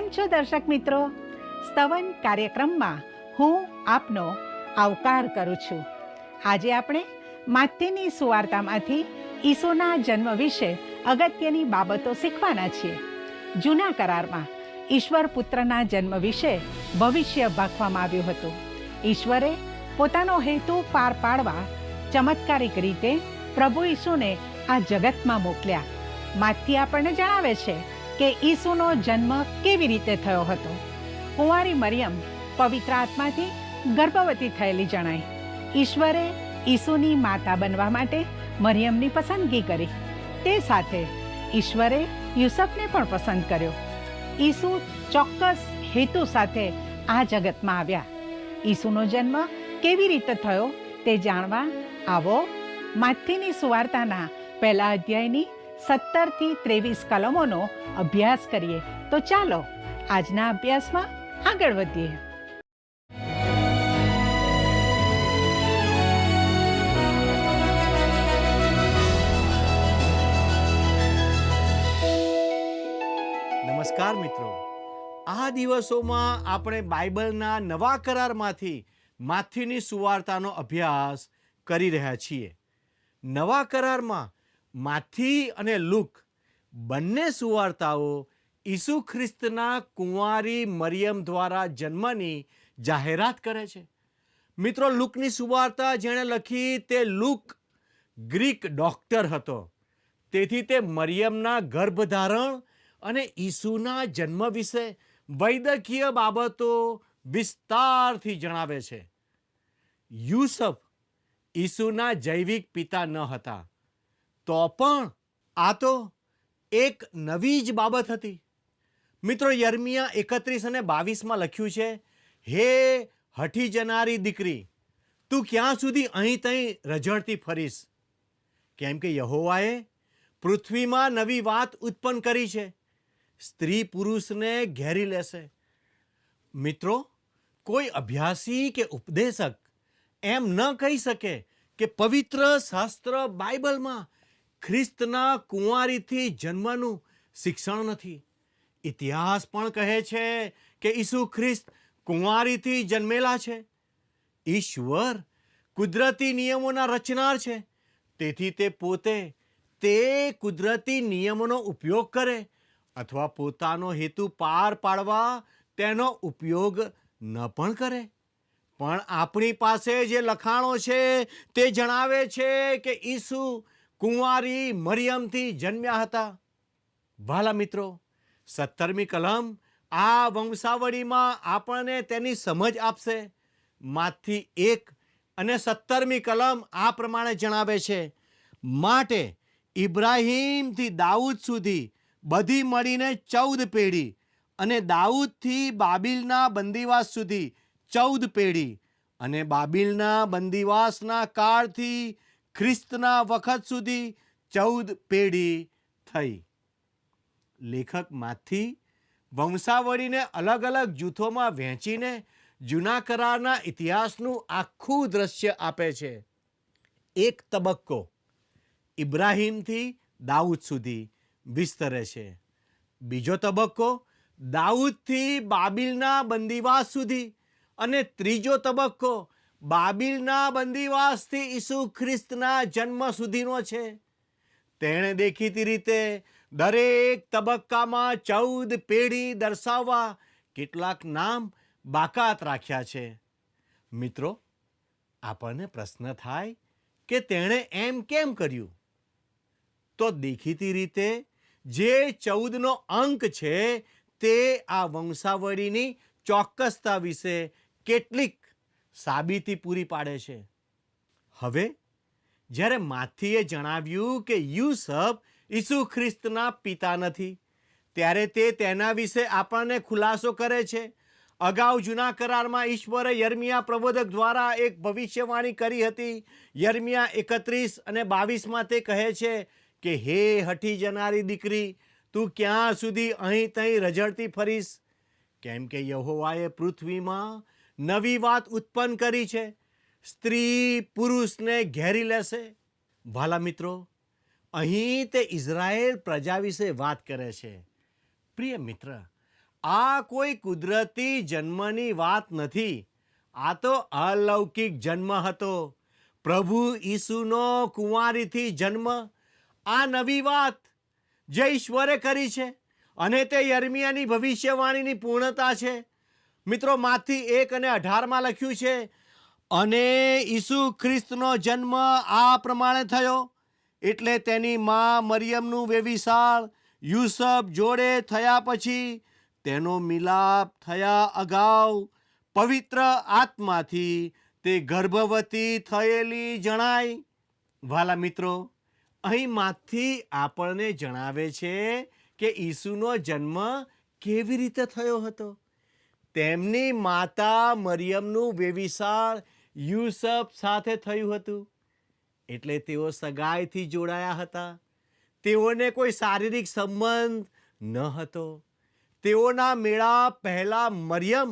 કેમ છો દર્શક મિત્રો? સ્તવન કાર્યક્રમમાં હું આપનો આવકાર કરું છું. આજે આપણે માથેની સુવાર્તામાંથી ઈસુના જન્મ વિશે અગત્યની બાબતો શીખવાના છીએ. જૂના કરારમાં ઈશ્વર પુત્રના જન્મ વિશે ભવિષ્ય ભાખવામાં આવ્યું હતું. ઈશ્વરે પોતાનો હેતુ પાર પાડવા ચમત્કારિક રીતે પ્રભુ ઈસુને આ જગતમાં મોકલ્યા. માથી આપણને જણાવે છે કે ઈસુનો જન્મ કેવી રીતે થયો હતો. કુંવારી મરિયમ પવિત્ર આત્માથી ગર્ભવતી થયેલી જણાય. ઈશ્વરે ઈસુની માતા બનવા માટે મરિયમની પસંદગી કરી. તે સાથે ઈશ્વરે યુસફને પણ પસંદ કર્યો. ઈસુ ચોક્કસ હેતુ સાથે આ જગતમાં આવ્યા. ઈસુનો જન્મ કેવી રીતે થયો તે જાણવા આવો માથીની સુવાર્તાના પહેલા અધ્યાયની 17 થી 23 કલમોનો અભ્યાસ કરીએ. તો ચાલો આજના અભ્યાસમાં આગળ વધીએ. નમસ્કાર મિત્રો, આ દિવસોમાં આપણે બાઇબલના નવા કરારમાંથી માથીની સુવાર્તાનો અભ્યાસ કરી રહ્યા છીએ. નવા કરારમાં માથી અને લુક બંને સુવાર્તાઓ ઈસુ ખ્રિસ્તના કુંવારી મરિયમ દ્વારા જન્મની જાહેરાત કરે છે. મિત્રો, લુકની સુવાર્તા જેણે લખી તે લુક ગ્રીક ડૉક્ટર હતો. તેથી તે મરિયમના ગર્ભધારણ અને ઈસુના જન્મ વિશે વૈદ્યકીય બાબતો વિસ્તારથી જણાવે છે. યુસફ ઈસુના જૈવિક પિતા ન હતા, તો પણ આ તો એક નવી જ બાબત હતી. મિત્રો, યર્મિયા 31 અને 22 લખ્યું છે, હે હઠી જનારી દીકરી, તું ક્યાં સુધી અહીં તહીં રઝળતી ફરીશ? કેમ કે યહોવાએ પૃથ્વીમાં નવી વાત ઉત્પન્ન કરી છે, સ્ત્રી પુરુષને ઘેરી લેશે. મિત્રો, કોઈ અભ્યાસી કે ઉપદેશક એમ ન કહી શકે કે પવિત્ર શાસ્ત્ર બાઇબલમાં ખ્રિસ્તના કુંવારીથી જન્મનું શિક્ષણ નથી. ઇતિહાસ પણ કહે છે કે ઈસુ ખ્રિસ્ત કુંવારીથી જન્મેલા છે. ઈશ્વર કુદરતી નિયમોના રચનાર છે, તેથી તે પોતે તે કુદરતી નિયમોનો ઉપયોગ કરે અથવા પોતાનો હેતુ પાર પાડવા તેનો ઉપયોગ ન પણ કરે. પણ આપણી પાસે જે લખાણો છે તે જણાવે છે કે ઈસુ કુંવારી મરિયમથી જન્મ્યા હતા. વહાલા મિત્રો, 17મી કલમ આ વંશાવળીમાં આપણને તેની સમજ આપશે. માથી 1 અને 17મી કલમ આ પ્રમાણે જણાવે છે, માટે ઇબ્રાહીમથી દાઉદ સુધી બધી મળીને 14 પેઢી, અને દાઉદથી બાબિલના બંદીવાસ સુધી 14 પેઢી, અને બાબિલના બંદીવાસના કાળથી ખ્રિસ્તના વખત સુધી 14 પેઢી થઈ. લેખક માથી વંશાવળીને અલગ અલગ જૂથોમાં વહેંચીને જૂના કરારના ઇતિહાસનું આખું દ્રશ્ય આપે છે. એક તબક્કો ઇબ્રાહીમથી દાઉદ સુધી વિસ્તરે છે. બીજો તબક્કો દાઉદથી બાબિલના બંદીવાસ સુધી, અને ત્રીજો તબક્કો બાબિલના બંદીવાસથી ઈસુ ખ્રિસ્તના જન્મ સુધીનો છે. તેણે દેખીતી રીતે દરેક તબક્કામાં 14 પેઢી દર્શાવવા કેટલાક નામ બાકાત રાખ્યા છે. મિત્રો, આપણને પ્રશ્ન થાય કે તેણે એમ કેમ કર્યું? તો દેખીતી રીતે જે 14નો અંક છે તે આ વંશાવળીની ચોક્કસતા વિશે કેટલીક સાબિતી પૂરી પાડે છે. હવે જ્યારે માથીએ જણાવ્યું કે યુસફ ઈસુ ખ્રિસ્તના પિતા નથી, ત્યારે તે તેના વિશે આપણને ખુલાસો કરે છે. અગાઉ જૂના કરારમાં ઈશ્વરે યર્મિયા પ્રબોધક દ્વારા એક ભવિષ્યવાણી કરી હતી. યર્મિયા 31 અને 22 તે કહે છે કે હે હઠી જનારી દીકરી, તું ક્યાં સુધી અહીં તહીં રઝળતી ફરીશ? કેમ કે યહોવાએ પૃથ્વીમાં નવી વાત ઉત્પન્ન કરી છે, સ્ત્રી પુરુષને ઘેરી લેશે. વહાલા મિત્રો, અહીં તે ઇઝરાયેલ પ્રજા વિશે વાત કરે છે. પ્રિય મિત્ર, આ કોઈ કુદરતી જન્મની વાત નથી. આ તો અલૌકિક જન્મ હતો. પ્રભુ ઈસુનો કુંવારીથી જન્મ, આ નવી વાત જે ઈશ્વરે કરી છે અને તે યર્મિયાની ભવિષ્યવાણીની પૂર્ણતા છે. મિત્રો, માથી 1:18 લખ્યું છે, અને ઈસુ ખ્રિસ્તનો જન્મ આ પ્રમાણે થયો. એટલે તેની મા મરિયમનું વેવિશાળ યુસફ જોડે થયા પછી તેનો મિલાપ થયા અગાઉ પવિત્ર આત્માથી તે ગર્ભવતી થયેલી જણાય. વાલા મિત્રો, અહીં માથી આપણને જણાવે છે કે ઈસુનો જન્મ કેવી રીતે થયો હતો. તેમની માતા મરિયમનું વેવિશાળ યુસફ સાથે થયું હતું. એટલે તેઓ સગાઈથી જોડાયા હતા. તેઓને કોઈ શારીરિક સંબંધ ન હતો. તેઓના મેળાપ પહેલા મરિયમ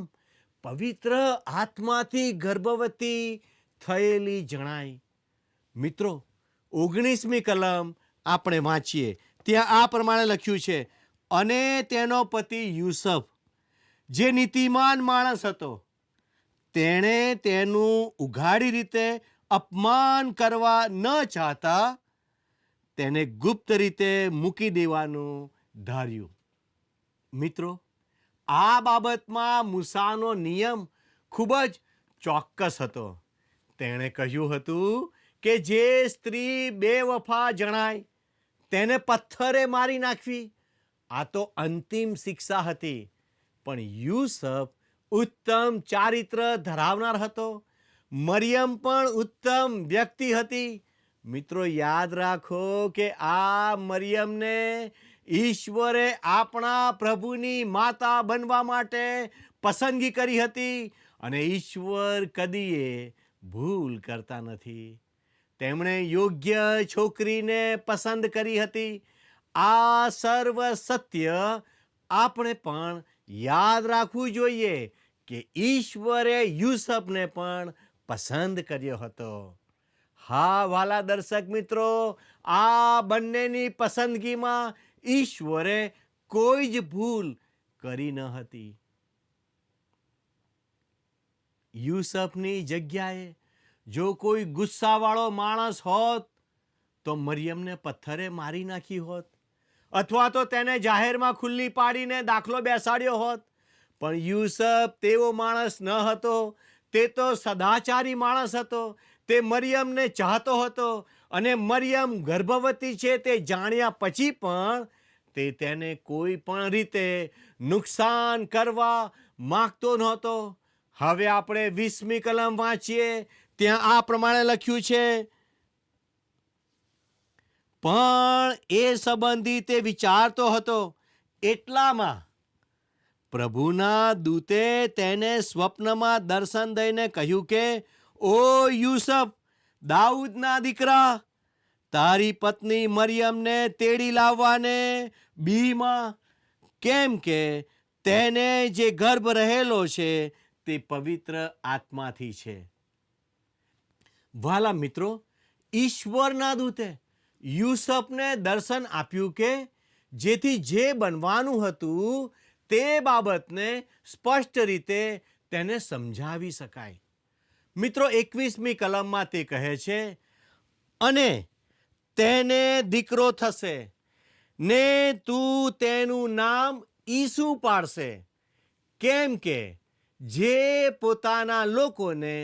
પવિત્ર આત્માથી ગર્ભવતી થયેલી જણાય. મિત્રો, 19મી કલમ આપણે વાંચીએ, ત્યાં આ પ્રમાણે લખ્યું છે, અને તેનો પતિ યુસફ જે નીતિમાન માણસ હતો, તેણે તેનું ઉઘાડી રીતે અપમાન કરવા ન ચાહતા તેને ગુપ્ત રીતે મૂકી દેવાનું ધાર્યું. મિત્રો, આ બાબતમાં મૂસાનો નિયમ ખૂબ જ ચોક્કસ હતો. તેણે કહ્યું હતું કે જે સ્ત્રી બેવફા જણાય તેને પથ્થરે મારી નાખવી. આ તો અંતિમ શિક્ષા હતી. પણ યુસફ ઉત્તમ ચારિત્ર ધરાવનાર હતો. મરિયમ પણ ઉત્તમ વ્યક્તિ હતી. મિત્રો, યાદ રાખો કે આ મરિયમને ઈશ્વરે આપણા પ્રભુની માતા બનવા માટે પસંદગી કરી હતી. અને ઈશ્વર કદીએ ભૂલ કરતા નથી. તેમણે યોગ્ય છોકરીને પસંદ કરી હતી. આ સર્વ સત્ય આપણે પણ યાદ રાખવું જોઈએ કે ઈશ્વરે યુસફને પણ પસંદ કર્યો હતો. હા વાલા દર્શક મિત્રો, આ બંનેની પસંદગીમાં ઈશ્વરે કોઈ જ ભૂલ કરી ન હતી. યુસફની જગ્યાએ જો કોઈ ગુસ્સાવાળો માણસ હોત તો મરિયમને પથ્થરે મારી નાખી હોત, અથવા તો તેને જાહેરમાં ખુલ્લી પાડીને દાખલો બેસાડ્યો હોત. પણ યુસફ તેવો માણસ ન હતો. તે તો સદાચારી માણસ હતો. તે મરિયમને ચાહતો હતો, અને મરિયમ ગર્ભવતી છે તે જાણ્યા પછી પણ તે તેને કોઈ પણ રીતે નુકસાન કરવા માંગતો નહોતો. હવે આપણે 20મી કલમ વાંચીએ, ત્યાં આ પ્રમાણે લખ્યું છે, પણ એ સંબંધી તે વિચારતો હતો. એટલામાં પ્રભુના દૂતે તેને સ્વપ્નમાં દર્શન દઈને કહ્યું કે, ઓ યુસફ, દાઉદના દીકરા, તારી પત્ની મરિયમને તેડી લાવવાને બીમાં, કેમ કે તેને જે ગર્ભ રહેલો છે તે પવિત્ર આત્માથી છે. વાલા મિત્રો, ઈશ્વરના દૂતે યુસફને દર્શન આપ્યું કે જેથી જે બનવાનું હતું તે બાબતને સ્પષ્ટ રીતે તેને સમજાવી શકાય. મિત્રો, 21મી કલમમાં તે કહે છે, અને તેને દીકરો થશે ને તું તેનું નામ ઈસુ પાડશે, કેમ કે જે પોતાના લોકોને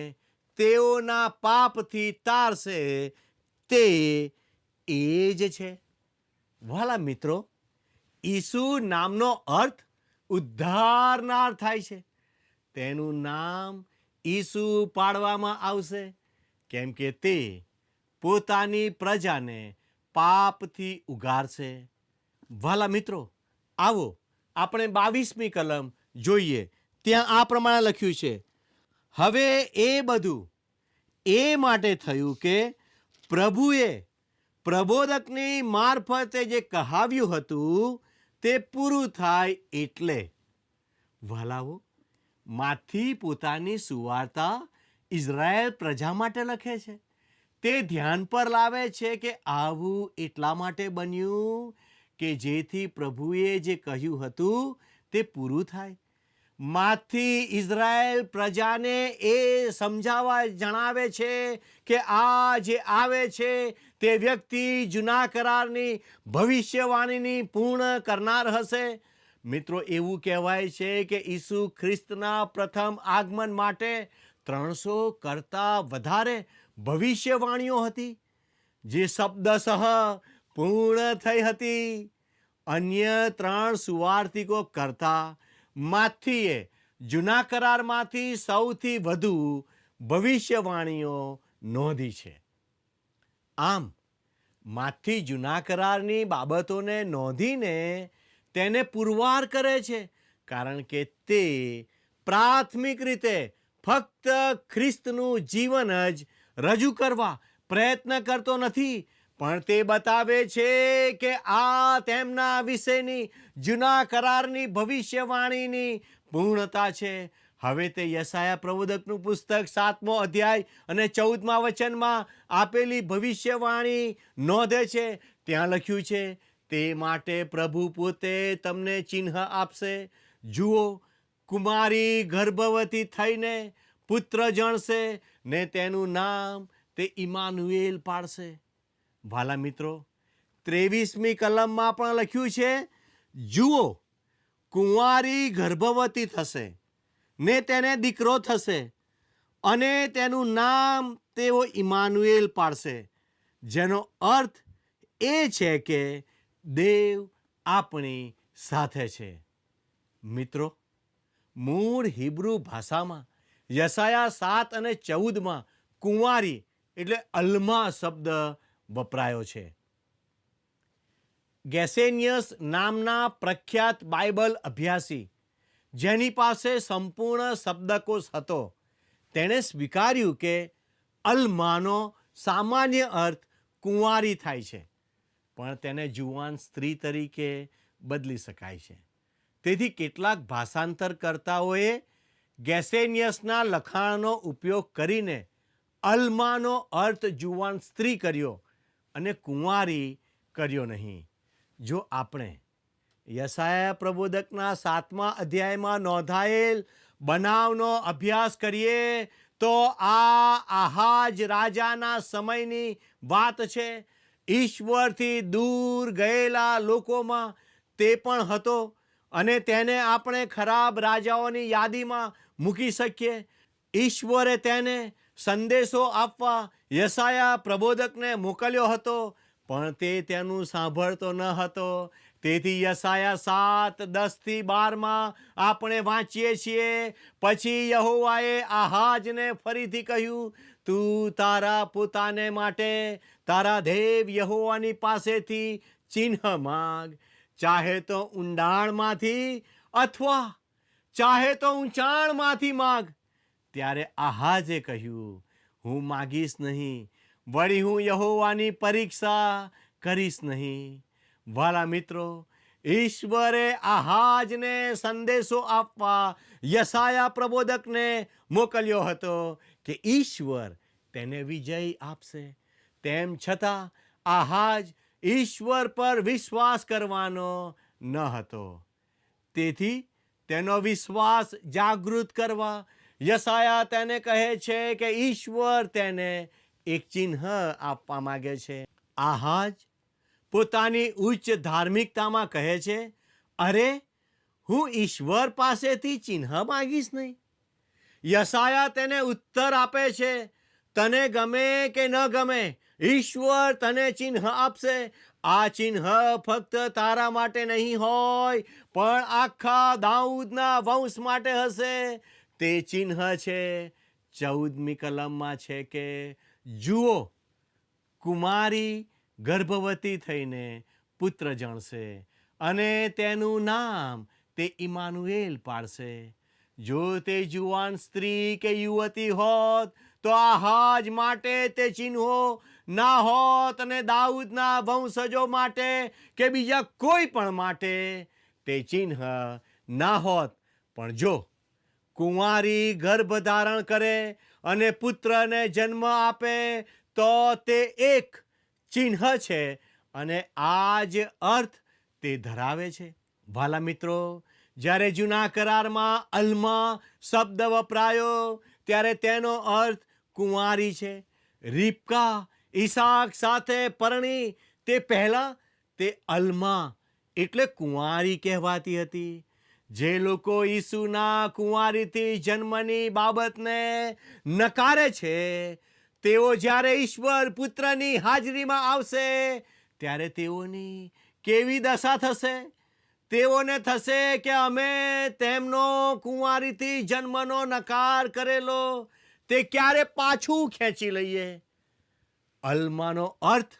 તેઓના પાપથી તારશે તે એ જ છે. વાલા મિત્રો, ઈસુ નામનો અર્થ ઉદ્ધારનાર થાય છે. તેનું નામ ઈસુ પાડવામાં આવશે કેમ કે તે પોતાની પ્રજાને પાપથી ઉગારશે. વાલા મિત્રો, આવો આપણે 22મી કલમ જોઈએ. ત્યાં આ પ્રમાણે લખ્યું છે, હવે એ બધું એ માટે થયું કે પ્રભુએ પ્રબોધકની મારફતે જે કહાવ્યું હતું તે પૂરું થાય એટલે. વાલાઓ, માથી પોતાની સુવાર્તા ઇઝરાયેલ પ્રજા માટે લખે છે. તે ધ્યાન પર લાવે છે કે આવું એટલા માટે બન્યું કે જેથી પ્રભુએ જે કહ્યું હતું તે પૂરું થાય. માંથી ઇઝરાયેલ પ્રજાને એ સમજાવવા જણાવે છે કે આ જે આવે છે તે વ્યક્તિ જૂના કરારની ભવિષ્યવાણીની પૂર્ણ કરનાર હશે. મિત્રો, એવું કહેવાય છે કે ઈસુ ખ્રિસ્તના પ્રથમ આગમન માટે 300 કરતાં વધારે ભવિષ્યવાણીઓ હતી, જે શબ્દશઃ પૂર્ણ થઈ હતી. અન્ય 3 સુવાર્તિકો કરતાં માથીએ જૂના કરારમાંથી સૌથી વધુ ભવિષ્યવાણીઓ નોંધી છે. આમ માથી જૂના કરારની બાબતોને નોંધીને તેને પુરવાર કરે છે, કારણ કે તે પ્રાથમિક રીતે ફક્ત ખ્રિસ્તનું જીવન જ રજૂ કરવા પ્રયત્ન કરતો નથી, પણ તે બતાવે છે કે આ તેમના વિશેની જૂના કરારની ભવિષ્યવાણીની પૂર્ણતા છે. હવે તે યશાયા પ્રબોધકનું પુસ્તક 7મો અધ્યાય અને 14મા વચનમાં આપેલી ભવિષ્યવાણી નોંધે છે. ત્યાં લખ્યું છે, તે માટે પ્રભુ પોતે તમને ચિહ્ન આપશે. જુઓ, કુમારી ગર્ભવતી થઈને પુત્ર જણશે ને તેનું નામ તે ઇમાનુએલ પાડશે. વાલા મિત્રો, 23મી કલમમાં પણ લખ્યું છે, જુઓ, કુંવારી ગર્ભવતી થશે ને તેને દીકરો થશે અને તેનું નામ તેઓ ઇમાનુએલ પાડશે, જેનો અર્થ એ છે કે દેવ આપણી સાથે છે. મિત્રો, મૂળ હિબ્રુ ભાષામાં યશાયા 7 અને 14માં કુંવારી એટલે અલ્મા શબ્દ વપરાયો છે. ગેસેનિયસ નામના પ્રખ્યાત બાઇબલ અભ્યાસી, જેની પાસે સંપૂર્ણ શબ્દકોશ હતો, તેણે સ્વીકાર્યું કે અલ્માનો સામાન્ય અર્થ કુંવારી થાય છે, પણ તેને જુવાન સ્ત્રી તરીકે બદલી શકાય છે. તેથી કેટલાક ભાષાંતરકર્તાઓએ ગેસેનિયસના લખાણનો ઉપયોગ કરીને અલ્માનો અર્થ જુવાન સ્ત્રી કર્યો અને કુંવારી કર્યો નહીં. જો આપણે યશાયા પ્રબોધકના 7મા અધ્યાયમાં નોંધાયેલ બનાવનો અભ્યાસ કરીએ તો આ આહાજ રાજાના સમયની વાત છે. ઈશ્વરથી દૂર ગયેલા લોકોમાં તે પણ હતો અને તેને આપણે ખરાબ રાજાઓની યાદીમાં મૂકી શકીએ. ઈશ્વરે તેને સંદેશો આપવા યશાયા પ્રબોધકને મોકલ્યો હતો, પણ તે તેનું સાંભળતો ન હતો. તેથી યશાયા 7:10-12માં આપણે વાંચીએ છીએ, પછી યહોવાએ આહાજને ફરીથી કહ્યું, તું તારા પોતાને માટે તારા દેવ યહોવાની પાસેથી ચિહ્ન માંગ, ચાહે તો ઊંડાણમાંથી અથવા ચાહે તો ઊંચાણમાંથી માંગ. ત્યારે આહાજે કહ્યું, હું માગીશ નહીં, વળી હું યહોવાની પરીક્ષા કરીશ નહીં. વાલા મિત્રો, ઈશ્વરે આહાજને સંદેશો આપવા યશાયા પ્રબોધકને મોકલ્યો હતો કે ઈશ્વર તેને વિજય આપશે. તેમ છતાં આહાજ ઈશ્વર પર વિશ્વાસ કરવાનો ન હતો. તેથી તેનો વિશ્વાસ જાગૃત કરવા યશાયા તેને કહે છે કે ઈશ્વર તેને એક ચિહ્ન આપવા માંગે છે. આહાજ પોતાની ઉચ્ચ ધાર્મિકતામાં કહે છે, અરે, હું ઈશ્વર પાસેથી ચિહ્ન માંગીશ નહીં. યશાયા તેને ઉત્તર આપે છે, તને ગમે કે ન ગમે, ઈશ્વર તને ચિહ્ન આપશે. આ ચિહ્ન ફક્ત તારા માટે નહીં હોય, પણ આખા દાઉદના વંશ માટે હશે. તે ચિહ્ન છે 14મી કલમમાં છે કે જુઓ, કુમારી ગર્ભવતી થઈને પુત્ર જણશે અને તેનું નામ તે ઇમાનુએલ પાડશે. જો તે જુવાન સ્ત્રી કે યુવતી હોત તો આહાજ માટે તે ચિહ્નો ના હોત, અને દાઉદના વંશજો માટે કે બીજા કોઈ પણ માટે તે ચિહ્ન ના હોત. પણ જો કુંવારી ગર્ભ ધારણ કરે અને પુત્રને જન્મ આપે તો તે એક ચિહ્ન છે, અને આ જ અર્થ તે ધરાવે છે. વાલા મિત્રો, જ્યારે જૂના કરારમાં અલ્મા શબ્દ વપરાયો ત્યારે તેનો અર્થ કુંવારી છે. રિબકા ઈસાક સાથે પરણી તે પહેલાં તે અલ્મા એટલે કુંવારી કહેવાતી હતી. જે લોકો ઈસુના કુંવારીથી જન્મની બાબતને નકારે છે તેઓ જ્યારે ઈશ્વર પુત્રની હાજરીમાં આવશે ત્યારે તેઓની કેવી દશા થશે? તેઓને થશે કે અમે તેમનો કુંવારીથી જન્મનો નકાર કરેલો તે ક્યારે પાછું ખેંચી લઈએ. અલ્માનો અર્થ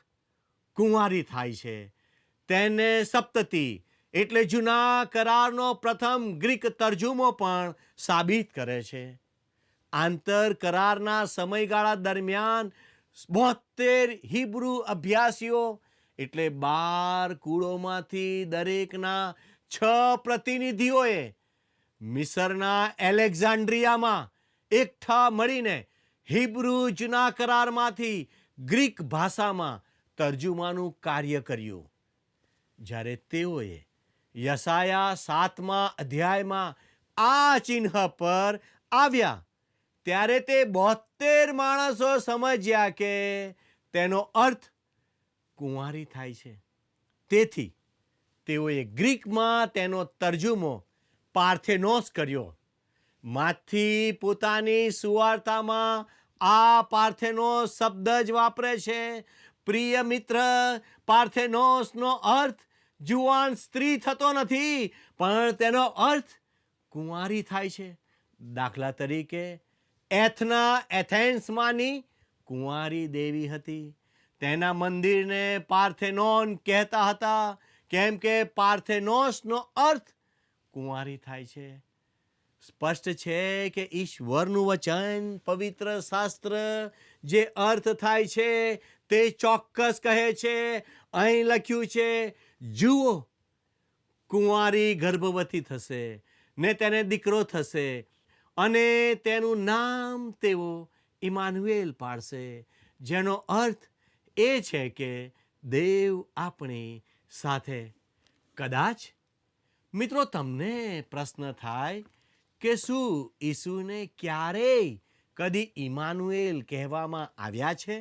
કુંવારી થાય છે. તેને સપ્તતિ એટલે જૂના કરારનો પ્રથમ ગ્રીક તર્જુમો પણ સાબિત કરે છે. આંતર કરારના સમયગાળા દરમિયાન 72 હિબ્રુ અભ્યાસીઓ એટલે 12 કુળોમાંથી દરેકના 6 પ્રતિનિધિઓએ મિસરના એલેક્ઝાન્ડ્રિયામાં એકઠા મળીને હિબ્રુ જૂના કરારમાંથી ગ્રીક ભાષામાં તર્જુમાનું કાર્ય કર્યું. જ્યારે તેઓએ યશાયા 7મા અધ્યાયમાં આ ચિહ્ન પર આવ્યા ત્યારે તે 72 માણસો સમજ્યા કે તેનો અર્થ કુંવારી થાય છે. તેથી તેઓએ ગ્રીકમાં તેનો તર્જુમો પાર્થેનોસ કર્યો. માથી પોતાની સુવાર્તામાં આ પાર્થેનોસ શબ્દ જ વાપરે છે. પ્રિય મિત્ર, પાર્થેનોસનો અર્થ જુવાન સ્ત્રી થતો નથી, પણ તેનો અર્થ કુંવારી થાય છે. દાખલા તરીકે એથેન્સમાંની કુંવારી દેવી હતી. તેના મંદિરને પાર્થેનોન કહેતા હતા કેમ કે પાર્થેનોસનો અર્થ કુંવારી થાય છે. સ્પષ્ટ છે કે ઈશ્વરનું વચન પવિત્ર શાસ્ત્ર જે અર્થ થાય છે તે ચોક્કસ કહે છે. અહીં લખ્યું છે, જુઓ, કુંવારી ગર્ભવતી થશે ને તેને દીકરો થશે અને તેનું નામ તેઓ ઇમાનુએલ પાડશે, જેનો અર્થ એ છે કે દેવ આપણી સાથે. કદાચ મિત્રો તમને પ્રશ્ન થાય કે શું ઈસુને ક્યારેય કદી ઇમાનુએલ કહેવામાં આવ્યા છે?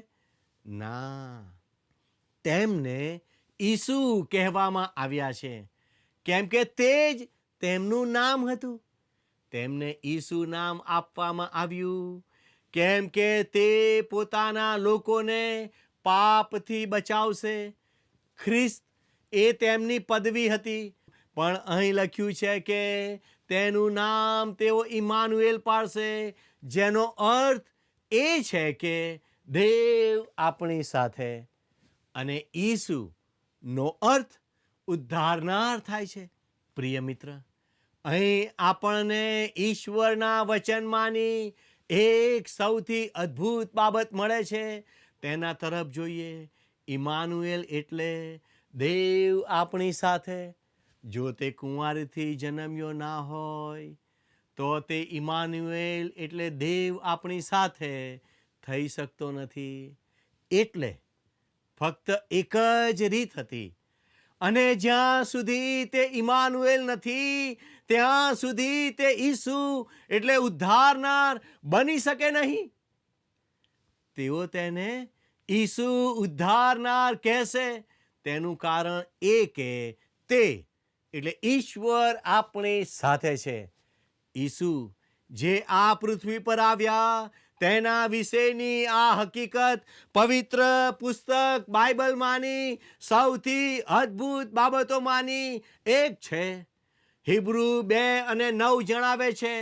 ના, તેમને ઈસુ કહેવામાં આવ્યા છે કેમ કે તે જ તેમનું નામ હતું. તેમને ઈસુ નામ આપવામાં આવ્યું કેમ કે તે પોતાના લોકોને પાપથી બચાવશે. ખ્રિસ્ત એ તેમની પદવી હતી, પણ અહીં લખ્યું છે કે તેનું નામ તેઓ ઇમાનુએલ પાડશે, જેનો અર્થ એ છે કે દેવ આપણી સાથે. અને ઈસુનો અર્થ ઉદ્ધારનાર થાય છે. પ્રિય મિત્ર, અહીં આપણને ઈશ્વરના વચનમાંની એક સૌથી અદ્ભુત બાબત મળે છે. તેના તરફ જોઈએ. ઇમાનુએલ એટલે દેવ આપણી સાથે. જો તે કુંવારીથી જન્મ્યો ના હોય તો તે ઇમાનુએલ એટલે દેવ આપણી સાથે થઈ શકતો નથી. એટલે ફક્ત એક જ રીત હતી, અને જ્યાં સુધી તે ઇમાનુએલ નથી ત્યાં સુધી તે ઈસુ એટલે ઉદ્ધારનાર બની શકે નહીં. તેઓ તેને ઈસુ ઉદ્ધારનાર કહેશે. તેનું કારણ એ કે તે એટલે ઈશ્વર આપણી સાથે છે. ઈસુ જે આ પૃથ્વી પર આવ્યા તેના વિશેની આ હકીકત પવિત્ર પુસ્તક બાઇબલમાંની સૌથી અદ્ભુત બાબતોમાંની એક છે. હિબ્રુ 2:9 જણાવે છે,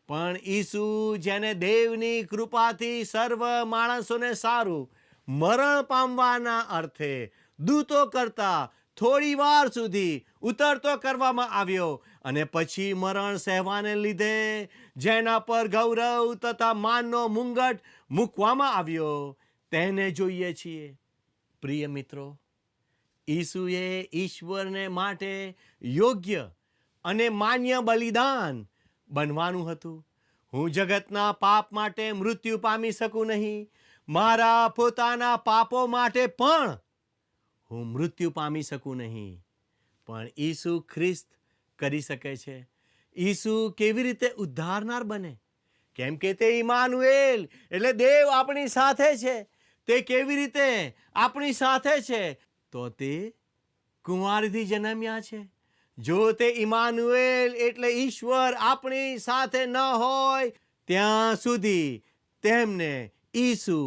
પણ ઈસુ જેને દેવની કૃપાથી સર્વ માણસોને સારું મરણ પામવાના અર્થે દૂતો કરતા થોડી વાર સુધી ઉતરતો કરવામાં આવ્યો અને પછી મરણ સહેવાને લીધે જેના પર ગૌરવ તથા માનનો મુંગટ મૂકવામાં આવ્યો તેને જોઈએ છીએ. પ્રિય મિત્રો, ઈસુએ ઈશ્વરને માટે યોગ્ય અને માન્ય બલિદાન બનવાનું હતું. હું જગતના પાપ માટે મૃત્યુ પામી શકું નહીં. મારા પોતાના પાપો માટે પણ હું મૃત્યુ પામી શકું નહીં, પણ ઈસુ ખ્રિસ્ત કરી શકે છે. ઈસુ કેવી રીતે ઉદ્ધારનાર બને? કેમ કે તે ઇમાનુએલ એટલે દેવ આપણી સાથે છે. તે કેવી રીતે આપણી સાથે છે? તો તે કુંવારીથી જન્મ્યા છે. જો તે ઇમાનુએલ એટલે ઈશ્વર આપણી સાથે ન હોય ત્યાં સુધી તેમને ઈસુ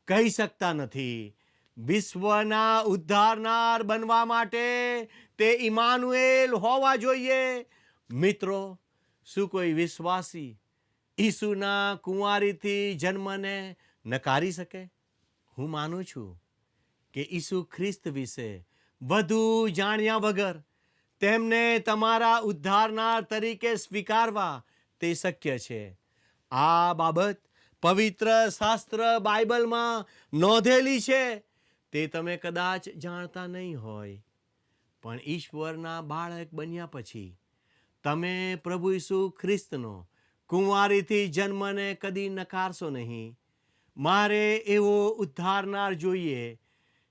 કહી શકતા નથી. વિશ્વના ઉદ્ધારનાર બનવા માટે તે ઇમાનુએલ હોવા જોઈએ. મિત્રો, શું કોઈ વિશ્વાસી ઈસુના કુંવારીથી જન્મને નકારી શકે? હું માનું છું કે ઈસુ ખ્રિસ્ત વિશે વધુ જાણ્યા વગર તેમને તમારા ઉદ્ધારનાર તરીકે સ્વીકારવા તે શક્ય છે. આ બાબત પવિત્ર શાસ્ત્ર બાઇબલમાં નોંધેલી છે. તે તમે કદાચ જાણતા નહીં હોય, પણ ઈશ્વરના બાળક બન્યા પછી તમે પ્રભુ ઈસુ ખ્રિસ્તનો કુંવારીથી જન્મને કદી નકારશો નહીં. મારે એવો ઉદ્ધારનાર જોઈએ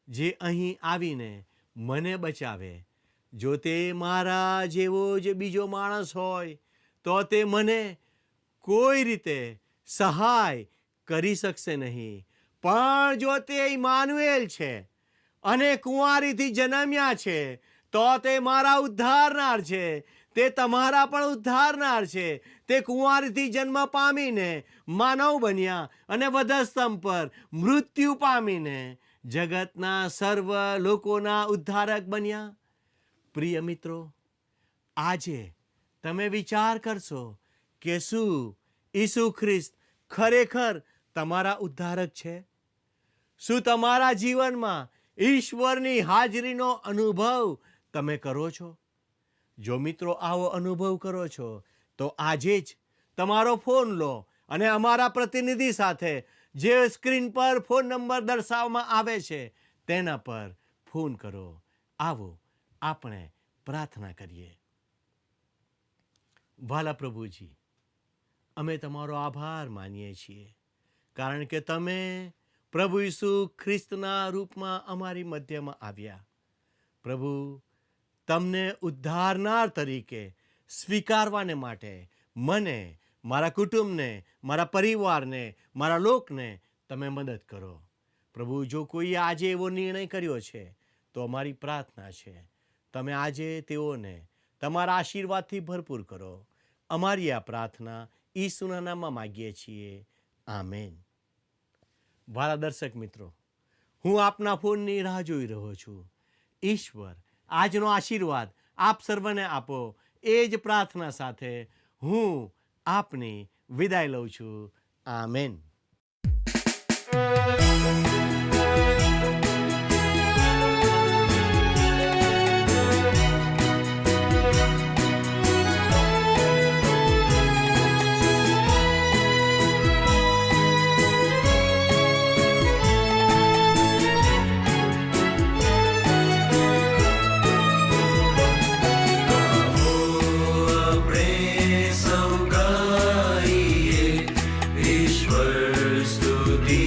જે અહીં આવીને મને બચાવે. જો તે મારા જેવો જ બીજો માણસ હોય તો તે મને કોઈ રીતે સહાય કરી શકશે નહીં. પણ જો તે ઇમાનુએલ છે અને કુંવારીથી જન્મ્યા છે તો તે મારા ઉદ્ધારનાર છે. તે તમારા પણ ઉદ્ધારનાર છે. તે કુંવારીથી જન્મ પામીને માનવ બન્યા અને વધસ્તંભ પર મૃત્યુ પામીને જગતના સર્વ લોકોના ઉદ્ધારક બન્યા. પ્રિય મિત્રો, આજે તમે વિચાર કરશો કે શું ઈસુ ખ્રિસ્ત ખરેખર તમારા ઉદ્ધારક છે? શું તમારા જીવનમાં ઈશ્વરની હાજરીનો અનુભવ તમે કરો છો? જો મિત્રો આવો અનુભવ કરો છો તો આજે જ તમારો ફોન લો અને અમારા પ્રતિનિધિ સાથે જે સ્ક્રીન પર ફોન નંબર દર્શાવવામાં આવે છે તેના પર ફોન કરો. આવો આપણે પ્રાર્થના કરીએ. વાલા પ્રભુજી, અમે તમારો આભાર માનીએ છીએ કારણ કે તમે પ્રભુ ઈસુ ખ્રિસ્તના રૂપમાં અમારી મધ્યમાં આવ્યા. પ્રભુ, તમને ઉદ્ધારનાર તરીકે સ્વીકારવાને માટે મને, મારા કુટુંબને, મારા પરિવારને, મારા લોકને તમે મદદ કરો. પ્રભુ, જો કોઈએ આજે એવો નિર્ણય કર્યો છે તો અમારી પ્રાર્થના છે તમે આજે તેઓને તમારા આશીર્વાદથી ભરપૂર કરો. અમારી આ પ્રાર્થના ઈસુના નામમાં માગીએ છીએ. આમેન. વાલા દર્શક મિત્રો, હું આપના ફોનની રાહ જોઈ રહ્યો છું. ઈશ્વર આજનો આશીર્વાદ આપ સર્વને આપો, એ જ પ્રાર્થના સાથે હું આપની વિદાય લઉં છું. આમેન. ईश्वर स्तुति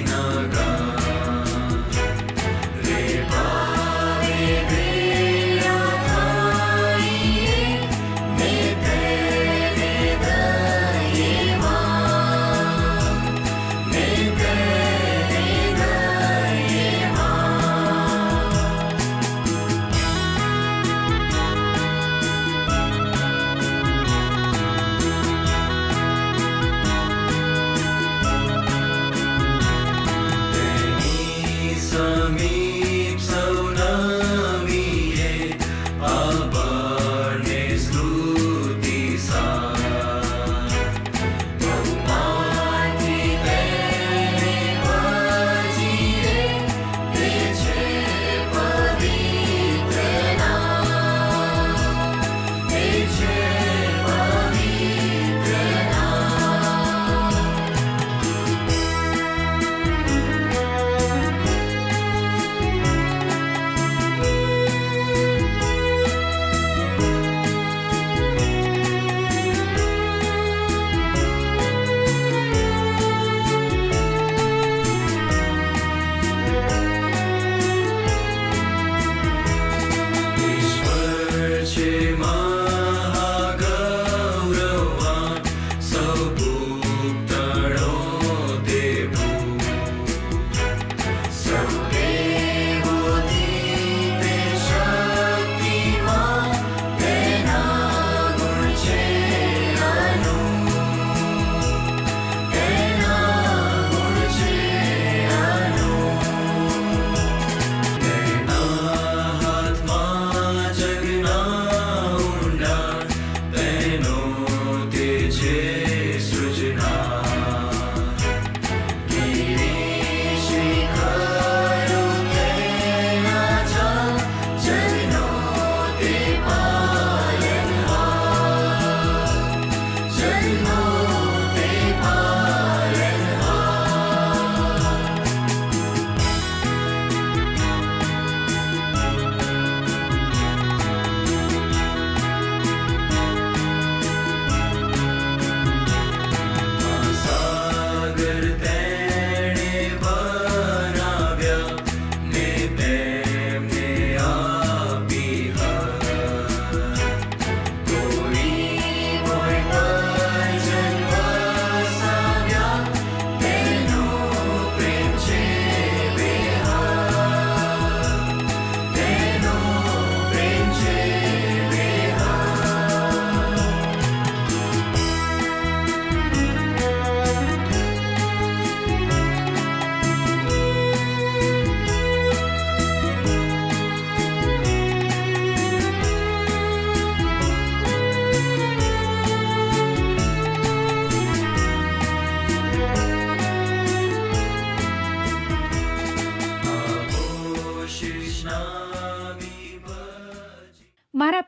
न गा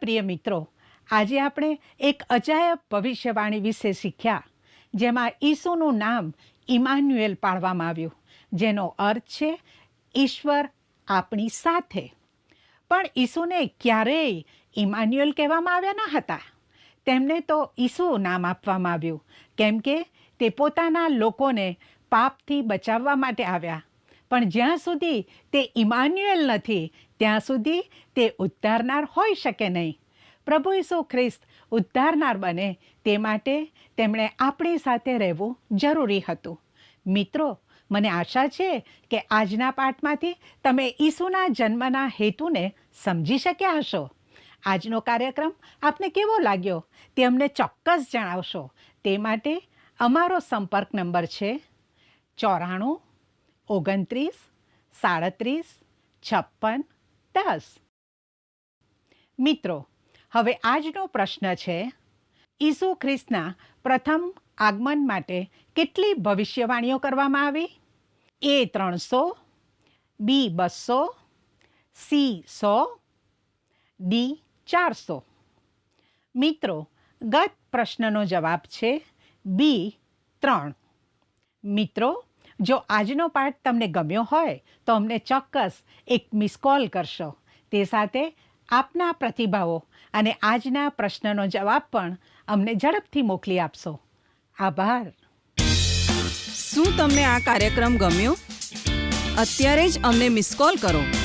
પ્રિય મિત્રો, આજે આપણે એક અજાયબ ભવિષ્યવાણી વિશે શીખ્યા, જેમાં ઈસુનું નામ ઇમાન્યુએલ પાડવામાં આવ્યું, જેનો અર્થ છે ઈશ્વર આપણી સાથે. પણ ઈસુને ક્યારેય ઇમાન્યુએલ કહેવામાં આવ્યા ન હતા. તેમને તો ઈસુ નામ આપવામાં આવ્યું કેમ કે તે પોતાના લોકોને પાપથી બચાવવા માટે આવ્યા. પણ જ્યાં સુધી તે ઇમાન્યુએલ નથી, ત્યાં સુધી તે ઉદ્ધારનાર હોઈ શકે નહીં. પ્રભુ ઈસુ ખ્રિસ્ત ઉદ્ધારનાર બને તે માટે તેમણે આપણી સાથે રહેવું જરૂરી હતું. મિત્રો, મને આશા છે કે આજના પાઠમાંથી તમે ઈસુના જન્મના હેતુને સમજી શક્યા હશો. આજનો કાર્યક્રમ આપને કેવો લાગ્યો તે અમને ચોક્કસ જણાવશો. તે માટે અમારો સંપર્ક નંબર છે 94 29 37 56 10. મિત્રો, હવે આજનો પ્રશ્ન છે, ઈસુ ખ્રિસ્તના પ્રથમ આગમન માટે કેટલી ભવિષ્યવાણીઓ કરવામાં આવી? A 300, B 200, C 100, D 400. મિત્રો, ગત પ્રશ્નનો જવાબ છે B 3. મિત્રો, જો આજનો પાઠ તમને ગમ્યો હોય તો અમને ચોક્કસ એક મિસ કોલ કરશો. તે સાથે આપના પ્રતિભાવો અને આજના પ્રશ્નનો જવાબ પણ અમને ઝડપથી મોકલી આપશો. આભાર. શું તમને આ કાર્યક્રમ ગમ્યો? અત્યારે જ અમને મિસ કોલ કરો.